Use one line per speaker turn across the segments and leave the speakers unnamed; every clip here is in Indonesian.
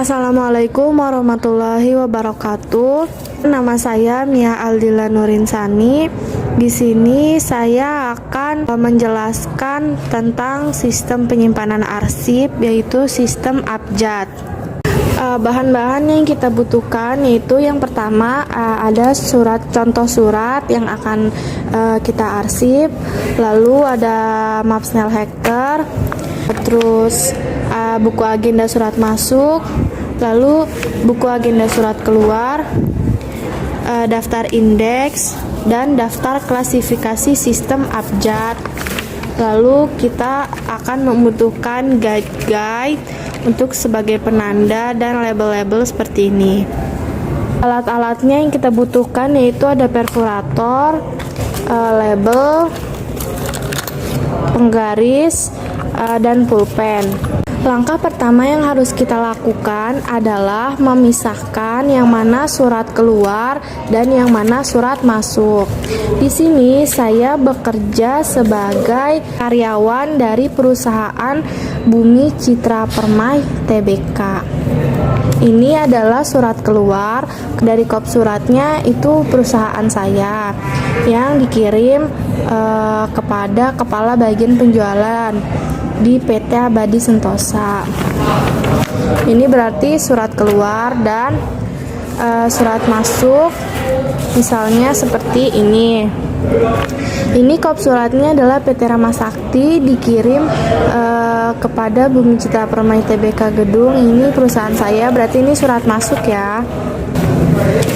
Assalamualaikum warahmatullahi wabarakatuh. Nama saya Mia Aldila Nurinsani. Di sini saya akan menjelaskan tentang sistem penyimpanan arsip, yaitu sistem abjad. Bahan-bahan yang kita butuhkan yaitu yang pertama ada contoh surat yang akan kita arsip, lalu ada map Snell Hacker, terus buku agenda surat masuk, lalu buku agenda surat keluar, daftar indeks, dan daftar klasifikasi sistem abjad. Lalu kita akan membutuhkan guide untuk sebagai penanda dan label-label seperti ini. Alat-alatnya yang kita butuhkan yaitu ada perfurator, label, penggaris, dan pulpen. Langkah pertama yang harus kita lakukan adalah memisahkan yang mana surat keluar dan yang mana surat masuk. Di sini saya bekerja sebagai karyawan dari perusahaan Bumi Citra Permai Tbk. Ini adalah surat keluar dari kop suratnya, itu perusahaan saya yang dikirim kepada kepala bagian penjualan di PT Abadi Sentosa. Ini berarti surat keluar dan surat masuk misalnya seperti ini. Ini kop suratnya adalah PT Rama Sakti, dikirim kepada Bumi Citra Permai Tbk Gedung. Ini perusahaan saya, berarti ini surat masuk ya.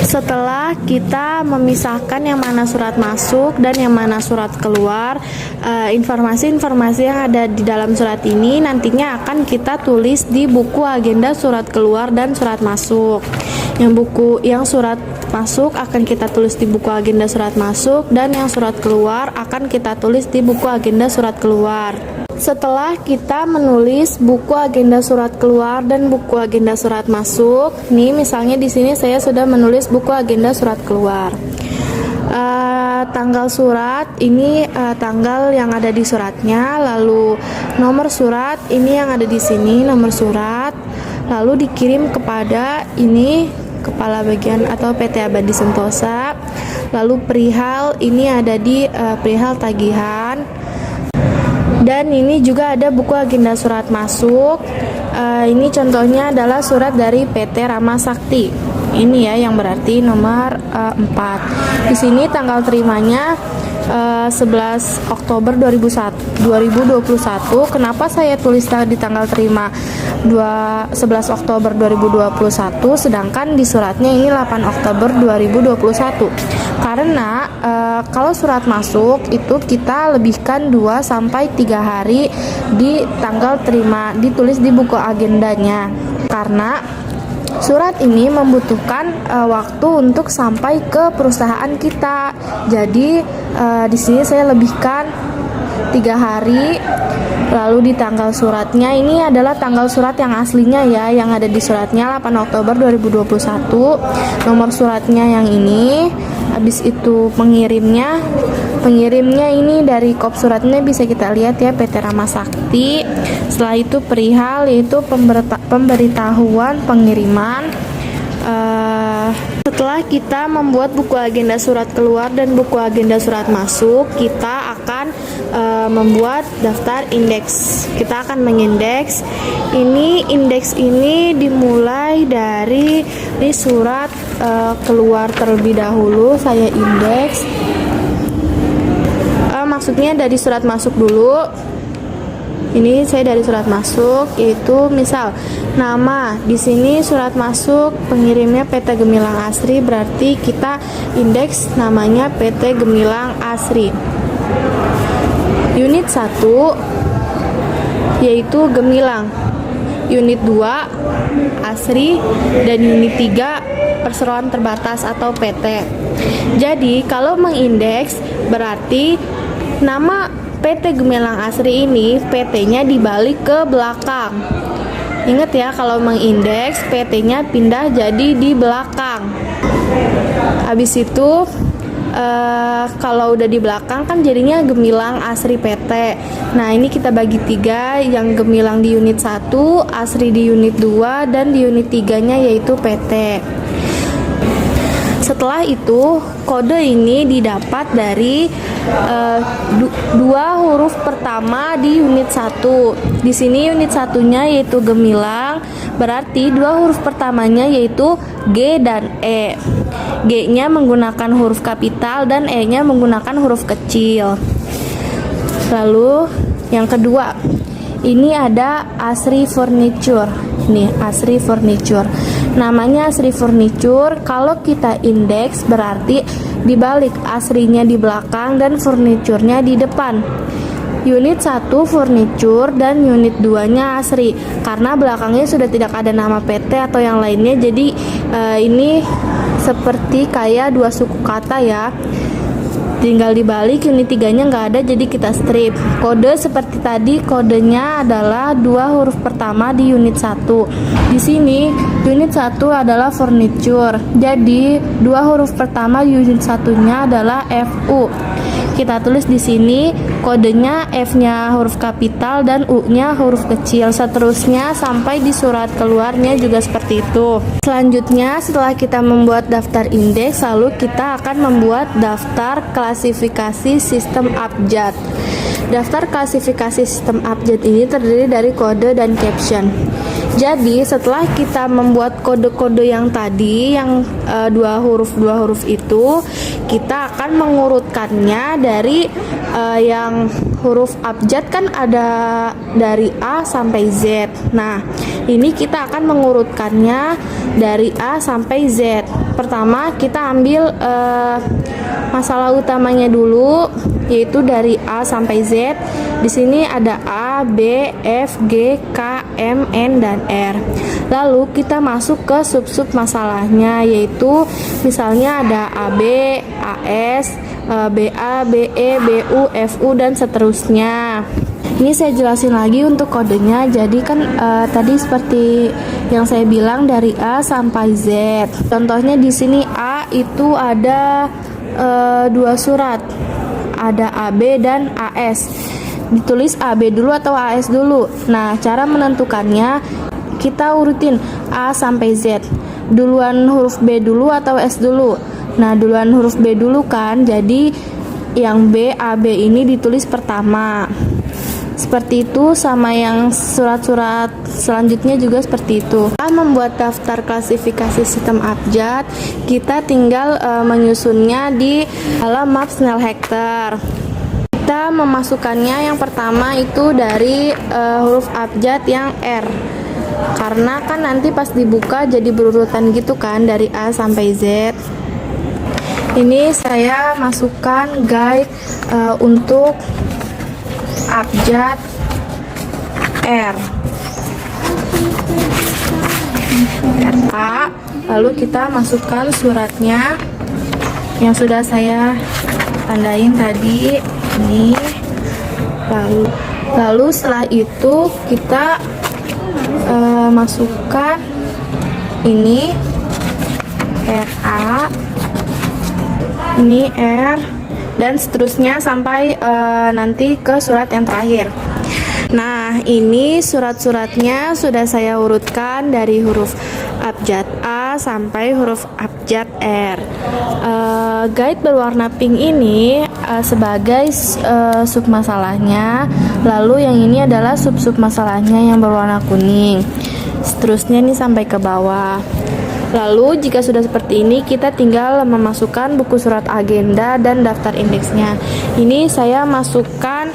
Setelah kita memisahkan yang mana surat masuk dan yang mana surat keluar, informasi-informasi yang ada di dalam surat ini nantinya akan kita tulis di buku agenda surat keluar dan surat masuk. Yang surat masuk akan kita tulis di buku agenda surat masuk, dan yang surat keluar akan kita tulis di buku agenda surat keluar. Setelah kita menulis buku agenda surat keluar dan buku agenda surat masuk, nih misalnya di sini saya sudah menulis buku agenda surat keluar. Tanggal surat ini tanggal yang ada di suratnya, lalu nomor surat ini yang ada di sini nomor surat, lalu dikirim kepada ini kepala bagian atau PT Abadi Sentosa, lalu perihal ini ada di perihal tagihan. Dan ini juga ada buku agenda surat masuk. Ini contohnya adalah surat dari PT Rama Sakti. Ini ya yang berarti nomor 4. Di sini tanggal terimanya 11 Oktober 2021. Kenapa saya tulis di tanggal terima 11 Oktober 2021 sedangkan di suratnya ini 8 Oktober 2021? Karena kalau surat masuk itu kita lebihkan 2 sampai 3 hari di tanggal terima, ditulis di buku agendanya. Karena surat ini membutuhkan waktu untuk sampai ke perusahaan kita. Jadi di sini saya lebihkan 3 hari. Lalu di tanggal suratnya ini adalah tanggal surat yang aslinya ya, yang ada di suratnya 8 Oktober 2021. Nomor suratnya yang ini. Habis itu pengirimnya ini dari kop suratnya bisa kita lihat ya, PT Rama Sakti. Setelah itu perihal yaitu pemberitahuan pengiriman. Setelah kita membuat buku agenda surat keluar dan buku agenda surat masuk, kita akan membuat daftar indeks. Kita akan mengindeks. Ini indeks ini dimulai dari surat keluar terlebih dahulu. Saya indeks. Maksudnya dari surat masuk dulu. Ini saya dari surat masuk, yaitu misal nama di sini surat masuk pengirimnya PT Gemilang Asri, berarti kita indeks namanya PT Gemilang Asri. Unit 1 yaitu Gemilang, unit 2 Asri, dan unit 3 Perseroan Terbatas atau PT. Jadi kalau mengindeks berarti nama PT Gemilang Asri ini PT-nya dibalik ke belakang. Ingat ya, kalau mengindeks PT-nya pindah jadi di belakang. Habis itu kalau udah di belakang kan jadinya gemilang ASRI PT. Nah, ini kita bagi 3, yang gemilang di unit 1, ASRI di unit 2, dan di unit 3-nya yaitu PT. Setelah itu, kode ini didapat dari dua huruf pertama di unit 1. Di sini unit satunya yaitu gemilang, berarti dua huruf pertamanya yaitu G dan E. G-nya menggunakan huruf kapital dan E-nya menggunakan huruf kecil. Lalu yang kedua, ini ada ASRI Furniture. Nih, ASRI Furniture. Namanya ASRI Furniture. Kalau kita indeks berarti dibalik, ASRI-nya di belakang dan furniture-nya di depan. Unit 1 furniture dan unit 2-nya ASRI. Karena belakangnya sudah tidak ada nama PT atau yang lainnya, jadi ini seperti kayak dua suku kata ya. Tinggal dibalik, unit 3-nya nggak ada, jadi kita strip. Kode seperti tadi, kodenya adalah dua huruf pertama di unit 1. Di sini unit 1 adalah furniture, jadi dua huruf pertama di unit 1-nya adalah FU. Kita tulis di sini kodenya, F-nya huruf kapital dan U-nya huruf kecil. Seterusnya sampai di surat keluarnya juga seperti itu. Selanjutnya, setelah kita membuat daftar indeks, lalu kita akan membuat daftar klasifikasi sistem abjad. Daftar klasifikasi sistem abjad ini terdiri dari kode dan caption. Jadi setelah kita membuat kode-kode yang tadi, yang dua huruf itu, kita akan mengurutkannya dari yang huruf abjad kan ada dari A sampai Z. Nah, ini kita akan mengurutkannya dari A sampai Z. Pertama kita ambil masalah utamanya dulu, yaitu dari A sampai Z. Di sini ada A, B, F, G, K, M, N, dan R. Lalu kita masuk ke sub-sub masalahnya, yaitu misalnya ada AB, AS, BA, BE, BU, FU, dan seterusnya. Ini saya jelasin lagi untuk kodenya. Jadi kan tadi seperti yang saya bilang dari A sampai Z. Contohnya di sini A itu ada dua surat, ada AB dan AS. Ditulis AB dulu atau AS dulu. Nah, cara menentukannya kita urutin A sampai Z. Duluan huruf B dulu atau S dulu? Nah, duluan huruf B dulu kan. Jadi yang B, AB ini ditulis pertama. Seperti itu, sama yang surat-surat selanjutnya juga seperti itu. Setelah membuat daftar klasifikasi sistem abjad, kita tinggal menyusunnya di dalam map Snellhector. Kita memasukkannya yang pertama itu dari huruf abjad yang R, karena kan nanti pas dibuka jadi berurutan gitu kan, dari A sampai Z. Ini saya masukkan guide untuk abjad R, RA. Lalu kita masukkan suratnya yang sudah saya tandain tadi ini. Lalu setelah itu kita masukkan ini RA, ini R, dan seterusnya sampai nanti ke surat yang terakhir. Nah, ini surat-suratnya sudah saya urutkan dari huruf abjad A sampai huruf abjad R. Guide berwarna pink ini sebagai sub masalahnya, lalu yang ini adalah sub-sub masalahnya yang berwarna kuning. Seterusnya ini sampai ke bawah. Lalu jika sudah seperti ini, kita tinggal memasukkan buku surat agenda dan daftar indeksnya. Ini saya masukkan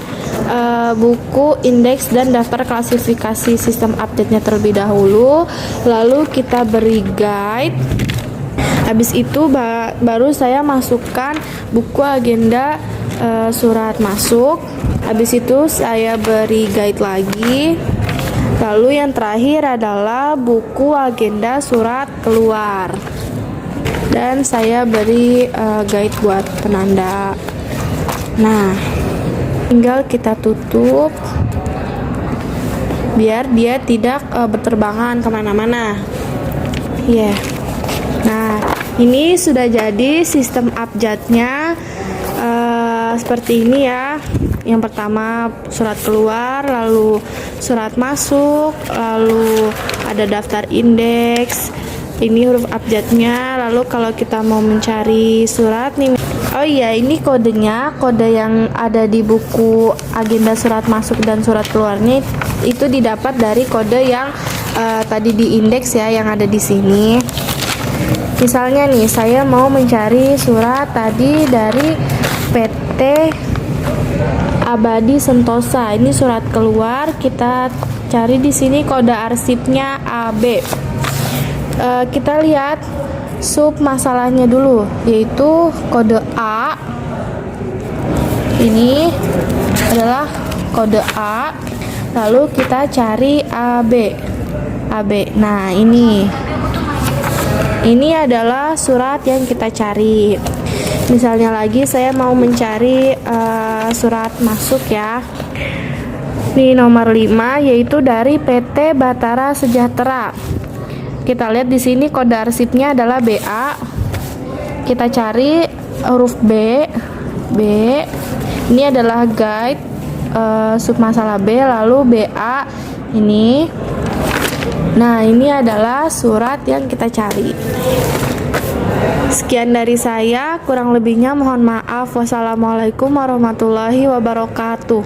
buku indeks dan daftar klasifikasi sistem update-nya terlebih dahulu. Lalu kita beri guide. Habis itu baru saya masukkan buku agenda surat masuk. Habis itu saya beri guide lagi. Lalu yang terakhir adalah buku agenda surat keluar. Dan saya beri guide buat penanda. Nah, tinggal kita tutup biar dia tidak berterbangan kemana-mana. Ya. Nah, ini sudah jadi sistem abjadnya. seperti ini ya. Yang pertama surat keluar, lalu surat masuk, lalu ada daftar indeks. Ini huruf abjadnya. Lalu kalau kita mau mencari surat nih, oh iya, ini kodenya, kode yang ada di buku agenda surat masuk dan surat keluarnya itu didapat dari kode yang tadi di indeks ya, yang ada di sini. Misalnya nih, saya mau mencari surat tadi dari PT Abadi Sentosa. Ini surat keluar, kita cari di sini kode arsipnya AB. Kita lihat sub masalahnya dulu, yaitu kode A. Ini adalah kode A. Lalu kita cari AB. Nah, ini adalah surat yang kita cari. Misalnya lagi saya mau mencari surat masuk ya. Ini nomor 5, yaitu dari PT Batara Sejahtera. Kita lihat di sini kode arsipnya adalah BA. Kita cari huruf B. Ini adalah guide sub masalah B, lalu BA ini. Nah, ini adalah surat yang kita cari. Sekian dari saya, kurang lebihnya mohon maaf. Wassalamualaikum warahmatullahi wabarakatuh.